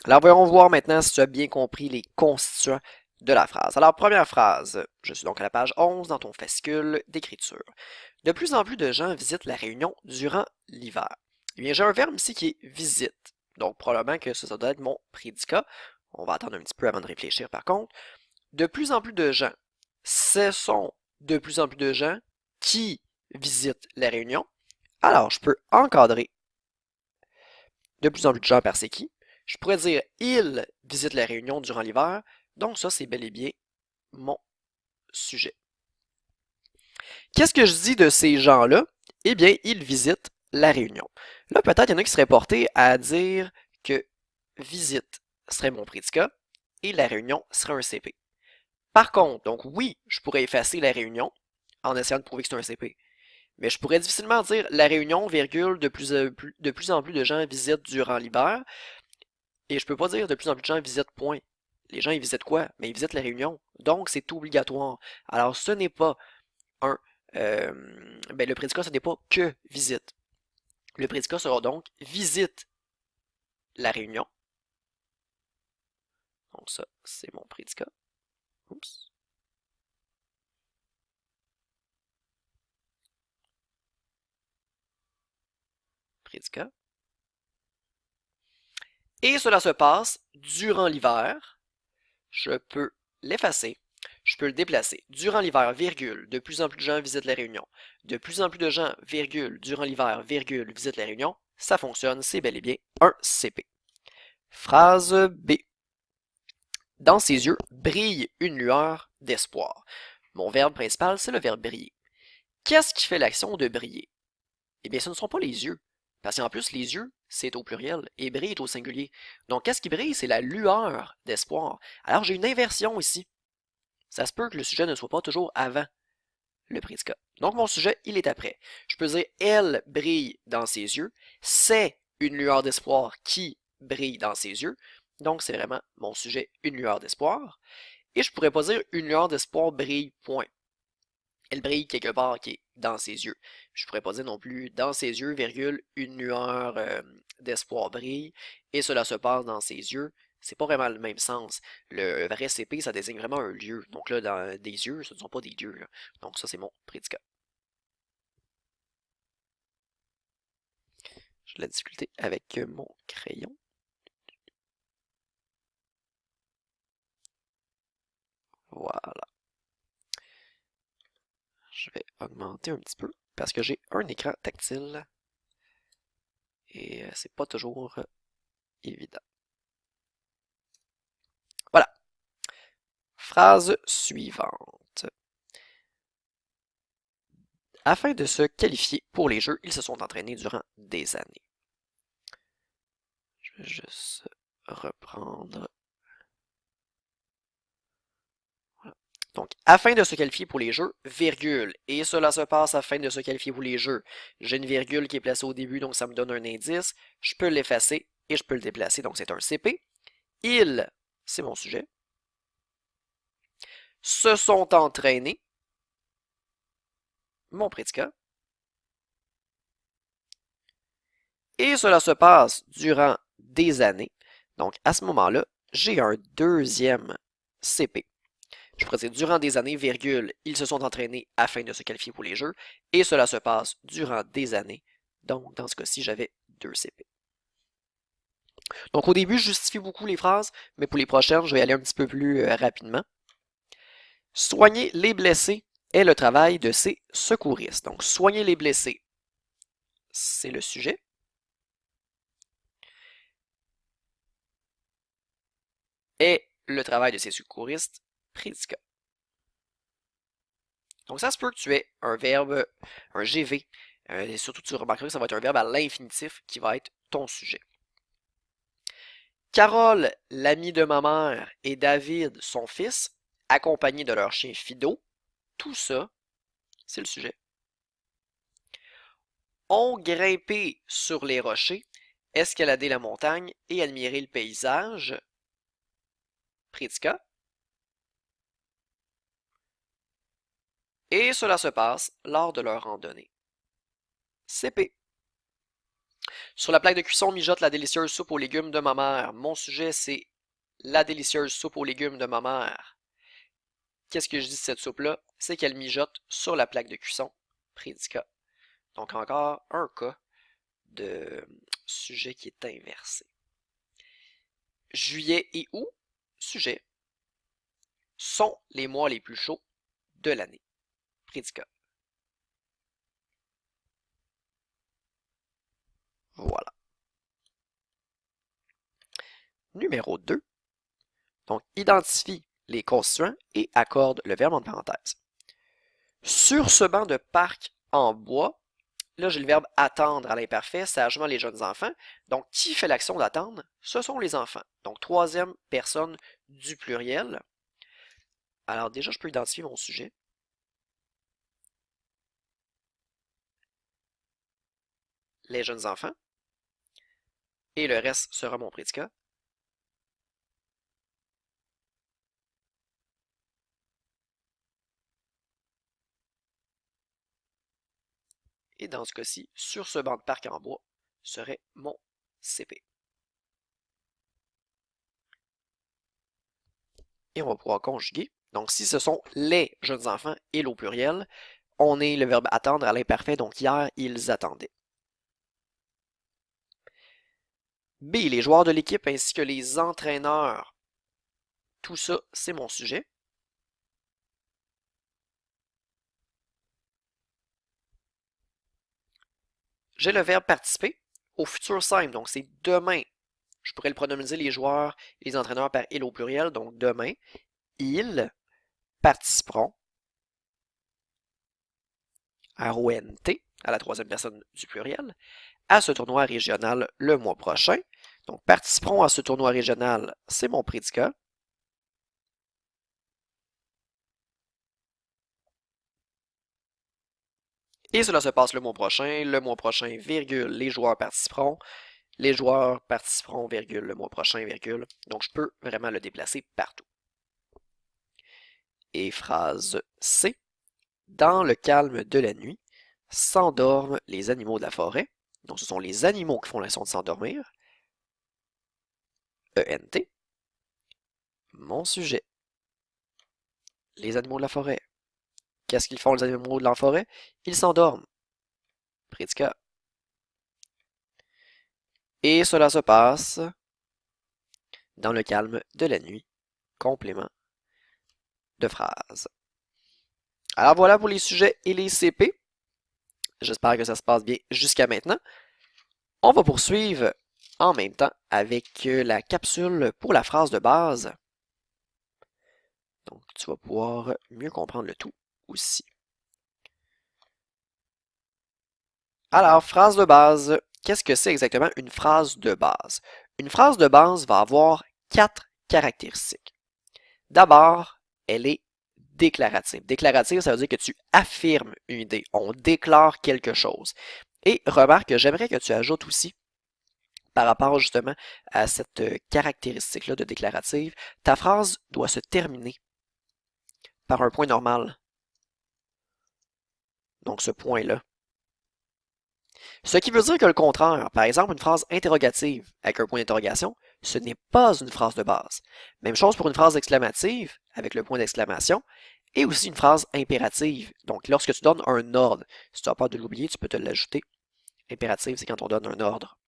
Alors, voyons voir maintenant si tu as bien compris les constituants de la phrase. Alors, première phrase, je suis donc à la page 11 dans ton fascicule d'écriture. De plus en plus de gens visitent la Réunion durant l'hiver. Eh bien, j'ai un verbe ici qui est visite. Donc, probablement que ça doit être mon prédicat. On va attendre un petit peu avant de réfléchir par contre. De plus en plus de gens. Ce sont de plus en plus de gens qui visitent la Réunion. Alors, je peux encadrer de plus en plus de gens par c'est qui. Je pourrais dire ils visitent la Réunion durant l'hiver. Donc, ça, c'est bel et bien mon sujet. Qu'est-ce que je dis de ces gens-là? Eh bien, ils visitent la Réunion. Là, peut-être il y en a qui seraient portés à dire que visite serait mon prédicat et la Réunion serait un CP. Par contre, donc oui, je pourrais effacer la Réunion en essayant de prouver que c'est un CP. Mais je pourrais difficilement dire la Réunion, virgule, de plus en plus de gens visitent durant l'hiver. Et je peux pas dire de plus en plus de gens visitent point. Les gens, ils visitent quoi? Mais ils visitent la Réunion. Donc, c'est obligatoire. Alors, ce n'est pas un... le prédicat, ce n'est pas que visite. Le prédicat sera donc visite la Réunion. Donc ça, c'est mon prédicat. Oups. Prédicat. Et cela se passe durant l'hiver. Je peux l'effacer. Je peux le déplacer. Durant l'hiver, virgule, de plus en plus de gens visitent la Réunion. De plus en plus de gens, virgule, durant l'hiver, virgule, visitent la Réunion. Ça fonctionne, c'est bel et bien un CP. Phrase B. Dans ses yeux brille une lueur d'espoir. Mon verbe principal, c'est le verbe briller. Qu'est-ce qui fait l'action de briller? Eh bien, ce ne sont pas les yeux. Parce qu'en plus, les yeux, c'est au pluriel et brille est au singulier. Donc, qu'est-ce qui brille? C'est la lueur d'espoir. Alors, j'ai une inversion ici. Ça se peut que le sujet ne soit pas toujours avant le prédicat. Donc, mon sujet, il est après. Je peux dire elle brille dans ses yeux. C'est une lueur d'espoir qui brille dans ses yeux. Donc, c'est vraiment mon sujet, une lueur d'espoir. Et je pourrais pas dire une lueur d'espoir brille, point. Elle brille quelque part qui est dans ses yeux. Je pourrais pas dire non plus dans ses yeux, virgule, une lueur d'espoir brille, et cela se passe dans ses yeux. C'est pas vraiment le même sens. Le vrai CP, ça désigne vraiment un lieu. Donc là, dans des yeux, ce ne sont pas des dieux. Là. Donc ça, c'est mon prédicat. J'ai de la difficulté avec mon crayon. Voilà. Je vais augmenter un petit peu parce que j'ai un écran tactile et c'est pas toujours évident. Voilà. Phrase suivante. Afin de se qualifier pour les Jeux, ils se sont entraînés durant des années. Je vais juste reprendre. Voilà. Donc, afin de se qualifier pour les Jeux, virgule. Et cela se passe afin de se qualifier pour les Jeux. J'ai une virgule qui est placée au début, donc ça me donne un indice. Je peux l'effacer et je peux le déplacer, donc c'est un CP. Ils, c'est mon sujet, se sont entraînés, mon prédicat. Et cela se passe durant des années. Donc, à ce moment-là, j'ai un deuxième CP. Je pourrais dire durant des années, virgule, ils se sont entraînés afin de se qualifier pour les Jeux, et cela se passe durant des années. Donc, dans ce cas-ci, j'avais 2 CP. Donc, au début, je justifie beaucoup les phrases, mais pour les prochaines, je vais aller un petit peu plus rapidement. Soigner les blessés est le travail de ces secouristes. Donc, soigner les blessés, c'est le sujet. Est le travail de ces secouristes, prédicat. Donc, ça se peut que tu aies un verbe, un GV, et surtout tu remarqueras que ça va être un verbe à l'infinitif qui va être ton sujet. Carole, l'ami de ma mère, et David, son fils, accompagnés de leur chien Fido, tout ça, c'est le sujet. Ont grimpé sur les rochers, escaladé la montagne et admiré le paysage, prédicat. Et cela se passe lors de leur randonnée. CP. Sur la plaque de cuisson, mijote la délicieuse soupe aux légumes de ma mère. Mon sujet, c'est la délicieuse soupe aux légumes de ma mère. Qu'est-ce que je dis de cette soupe-là? C'est qu'elle mijote sur la plaque de cuisson. Prédicat. Donc encore un cas de sujet qui est inversé. Juillet et août, sujet, sont les mois les plus chauds de l'année. Prédicat. Voilà. Numéro 2. Donc, identifie les constituants et accorde le verbe en parenthèse. Sur ce banc de parc en bois, là j'ai le verbe attendre à l'imparfait, sagement les jeunes enfants. Donc, qui fait l'action d'attendre? Ce sont les enfants. Donc, troisième personne du pluriel. Alors déjà, je peux identifier mon sujet. Les jeunes enfants. Et le reste sera mon prédicat. Et dans ce cas-ci, sur ce banc de parc en bois serait mon CP. Et on va pouvoir conjuguer. Donc, si ce sont les jeunes enfants, il au pluriel, on est le verbe attendre à l'imparfait, donc hier, ils attendaient. B, les joueurs de l'équipe ainsi que les entraîneurs. Tout ça, c'est mon sujet. J'ai le verbe participer au futur simple, donc c'est demain. Je pourrais le pronomiser les joueurs et les entraîneurs par il au pluriel, donc demain, ils participeront, R-O-N-T, à la troisième personne du pluriel, à ce tournoi régional le mois prochain. Donc, participeront à ce tournoi régional, c'est mon prédicat. Et cela se passe le mois prochain, virgule, les joueurs participeront, virgule, le mois prochain, virgule. Donc, je peux vraiment le déplacer partout. Et phrase C. Dans le calme de la nuit, s'endorment les animaux de la forêt. Donc, ce sont les animaux qui font l'action de s'endormir. E-N-T. Mon sujet. Les animaux de la forêt. Qu'est-ce qu'ils font les animaux de la forêt? Ils s'endorment. Prédicat. Et cela se passe dans le calme de la nuit. Complément de phrase. Alors voilà pour les sujets et les CP. J'espère que ça se passe bien jusqu'à maintenant. On va poursuivre en même temps avec la capsule pour la phrase de base. Donc tu vas pouvoir mieux comprendre le tout aussi. Alors, phrase de base. Qu'est-ce que c'est exactement une phrase de base? Une phrase de base va avoir 4 caractéristiques. D'abord, elle est déclarative. Déclarative, ça veut dire que tu affirmes une idée. On déclare quelque chose. Et remarque que j'aimerais que tu ajoutes aussi, par rapport justement à cette caractéristique-là de déclarative, ta phrase doit se terminer par un point normal. Donc ce point-là. Ce qui veut dire que le contraire, par exemple une phrase interrogative avec un point d'interrogation, ce n'est pas une phrase de base. Même chose pour une phrase exclamative avec le point d'exclamation et aussi une phrase impérative. Donc lorsque tu donnes un ordre, si tu n'as pas de l'oublier, tu peux te l'ajouter. Impérative, c'est quand on donne un ordre.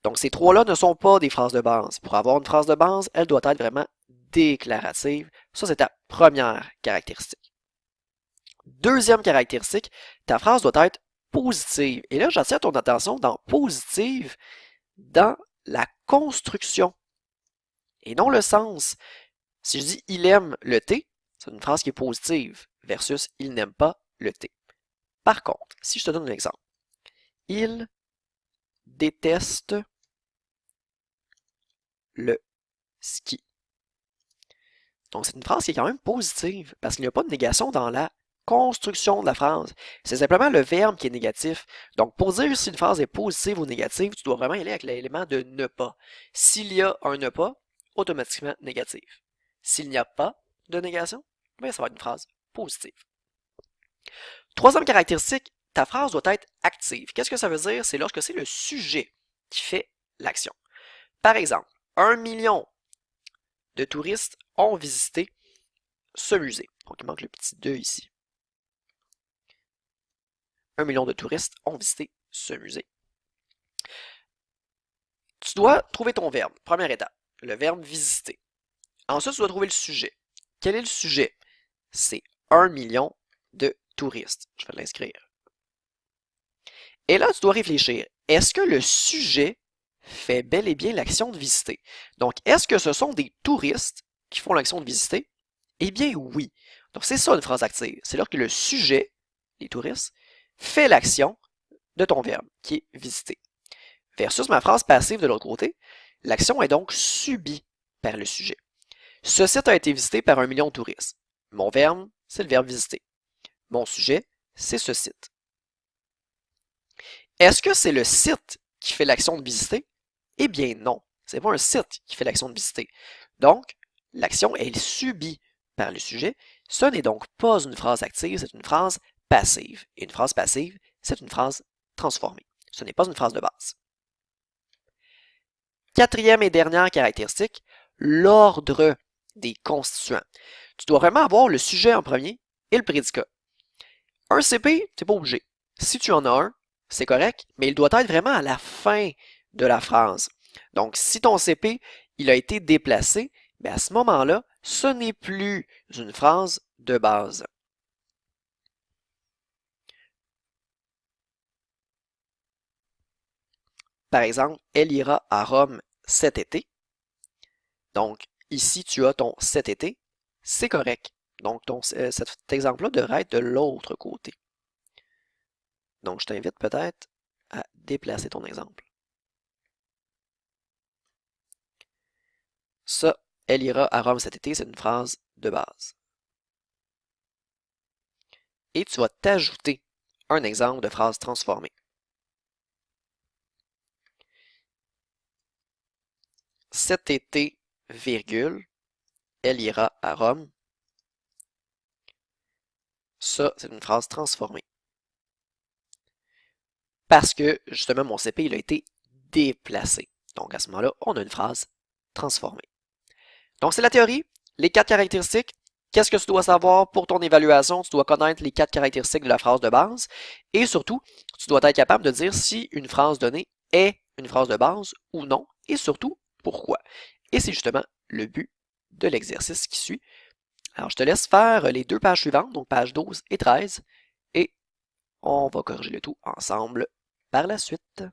Donc ces trois-là ne sont pas des phrases de base. Pour avoir une phrase de base, elle doit être vraiment déclarative. Ça, c'est ta première caractéristique. Deuxième caractéristique, ta phrase doit être positive. Et là, j'attire ton attention dans positive, dans la construction et non le sens. Si je dis il aime le thé, c'est une phrase qui est positive versus il n'aime pas le thé. Par contre, si je te donne un exemple, il déteste le ski. Donc, c'est une phrase qui est quand même positive parce qu'il n'y a pas de négation dans la construction de la phrase. C'est simplement le verbe qui est négatif. Donc, pour dire si une phrase est positive ou négative, tu dois vraiment y aller avec l'élément de ne pas. S'il y a un ne pas, automatiquement négatif. S'il n'y a pas de négation, bien, ça va être une phrase positive. Troisième caractéristique, ta phrase doit être active. Qu'est-ce que ça veut dire? C'est lorsque c'est le sujet qui fait l'action. Par exemple, 1 million de touristes ont visité ce musée. Donc, il manque le petit 2 ici. 1 million de touristes ont visité ce musée. Tu dois trouver ton verbe. Première étape, le verbe visiter. Ensuite, tu dois trouver le sujet. Quel est le sujet? C'est 1 million de touristes. Je vais l'inscrire. Et là, tu dois réfléchir. Est-ce que le sujet fait bel et bien l'action de visiter? Donc, est-ce que ce sont des touristes qui font l'action de visiter? Eh bien, oui. Donc, c'est ça une phrase active. C'est là que le sujet, les touristes, fait l'action de ton verbe, qui est visiter. Versus ma phrase passive de l'autre côté, l'action est donc subie par le sujet. Ce site a été visité par 1 million de touristes. Mon verbe, c'est le verbe visiter. Mon sujet, c'est ce site. Est-ce que c'est le site qui fait l'action de visiter? Eh bien non, c'est pas un site qui fait l'action de visiter. Donc, l'action est subie par le sujet. Ce n'est donc pas une phrase active, c'est une phrase passive. Et une phrase passive, c'est une phrase transformée. Ce n'est pas une phrase de base. Quatrième et dernière caractéristique, l'ordre des constituants. Tu dois vraiment avoir le sujet en premier et le prédicat. Un CP, t'es pas obligé. Si tu en as un, c'est correct, mais il doit être vraiment à la fin de la phrase. Donc, si ton CP, il a été déplacé, bien à ce moment-là, ce n'est plus une phrase de base. Par exemple, elle ira à Rome cet été. Donc, ici, tu as ton cet été, c'est correct. Donc, cet exemple-là devrait être de l'autre côté. Donc, je t'invite peut-être à déplacer ton exemple. Ça, elle ira à Rome cet été, c'est une phrase de base. Et tu vas t'ajouter un exemple de phrase transformée. Cet été, virgule, elle ira à Rome. Ça, c'est une phrase transformée. Parce que, justement, mon CP, il a été déplacé. Donc, à ce moment-là, on a une phrase transformée. Donc, c'est la théorie, les 4 caractéristiques. Qu'est-ce que tu dois savoir pour ton évaluation? Tu dois connaître les 4 caractéristiques de la phrase de base. Et surtout, tu dois être capable de dire si une phrase donnée est une phrase de base ou non. Et surtout, pourquoi. Et c'est justement le but de l'exercice qui suit. Alors, je te laisse faire les 2 pages suivantes, donc pages 12 et 13. Et on va corriger le tout ensemble par la suite.